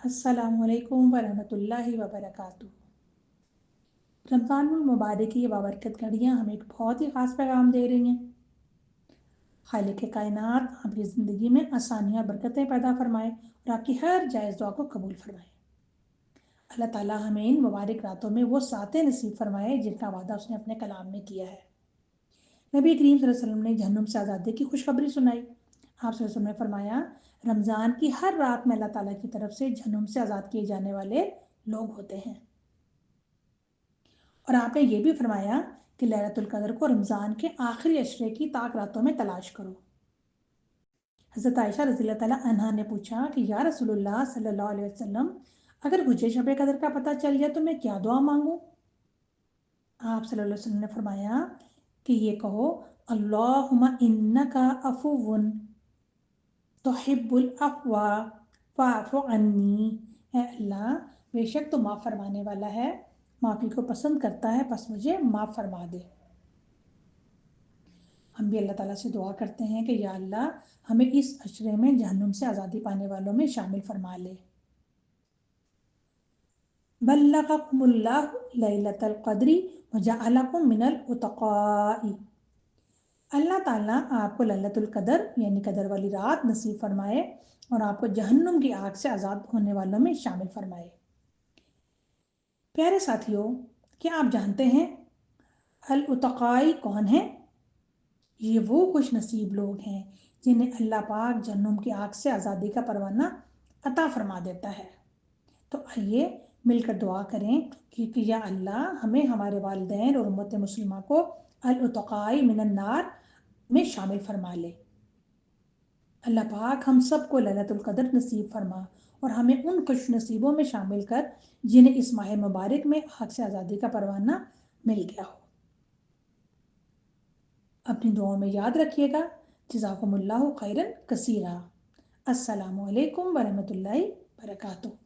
अस्सलामु अलैकुम वरहमतुल्लाहि वबरकातुह। रमज़ान मुबारक की ये बाबरकत घड़ियाँ हमें एक बहुत ही ख़ास पैगाम दे रही हैं। खालिक कायनात आपकी ज़िंदगी में आसानियाँ बरकतें पैदा फरमाए और आपकी हर जायज़ दुआ को कबूल फरमाए। अल्लाह ताला हमें इन मुबारक रातों में वो सातें नसीब फरमाए जिनका वादा उसने अपने कलाम में किया है। नबी करीम सल्लल्लाहु अलैहि वसल्लम ने जहन्नुम से आज़ादी की खुशखबरी सुनाई। आप सल्लल्लाहु अलैहि वसल्लम ने फरमाया, रमज़ान की हर रात में अल्लाह ताला की तरफ से जहन्नुम से आज़ाद किए जाने वाले लोग होते हैं। और आपने ये भी फरमाया कि लैलतुल कदर को रमज़ान के आखिरी अशरे की ताक रातों में तलाश करो। हज़रत आयशा रज़ियल्लाहु ताला अन्हा ने पूछा कि या रसूलुल्लाह सल्लल्लाहु अलैहि वसल्लम, अगर मुझे शब कदर का पता चल जाए तो मैं क्या दुआ मांगूं? आप सल्लल्लाहु अलैहि वसल्लम ने फरमाया कि ये कहो, अल्लाहुम्मा इन्नका अफुव्वुन तुहिब्बुल अफ़्वा फ़अफ़ु अन्नी। ऐ अल्लाह, बेशक तो माफ़ फरमाने वाला है, माफ़ी को पसंद करता है, बस मुझे माफ़ फरमा दे। हम भी अल्लाह ताला से दुआ करते हैं कि या अल्लाह, हमें इस अशरे में जहन्नुम से आज़ादी पाने वालों में शामिल फरमा ले। बल्लगकुमुल्लाहु लैलतल क़द्री व जअलकुम मिनल उतक़ाई। अल्लाह ताला आपको लैलतुल कदर यानी कदर वाली रात नसीब फरमाए और आपको जहन्नुम की आग से आज़ाद होने वालों में शामिल फरमाए। प्यारे साथियों, क्या आप जानते हैं अल उतक़ाई कौन है? ये वो खुश नसीब लोग हैं जिन्हें अल्लाह पाक जहन्नुम की आग से आज़ादी का परवाना अता फरमा देता है। तो आइए मिलकर दुआ करें कि या अल्लाह, हमें, हमारे वालिदैन और उम्मत मुस्लिमा को अल उतक़ाई मिनन नार में शामिल फरमा ले। अल्लाह पाक हम सबको लैलतुल कदर नसीब फरमा और हमें उन खुश नसीबों में शामिल कर जिन्हें इस माह मुबारक में आग से आज़ादी का परवाना मिल गया हो। अपनी दुआओं में याद रखिएगा। जज़ाकुमुल्लाहु खैरन कसीरा। अस्सलामु अलैकुम वरहमतुल्लाहि वबरकातुहू।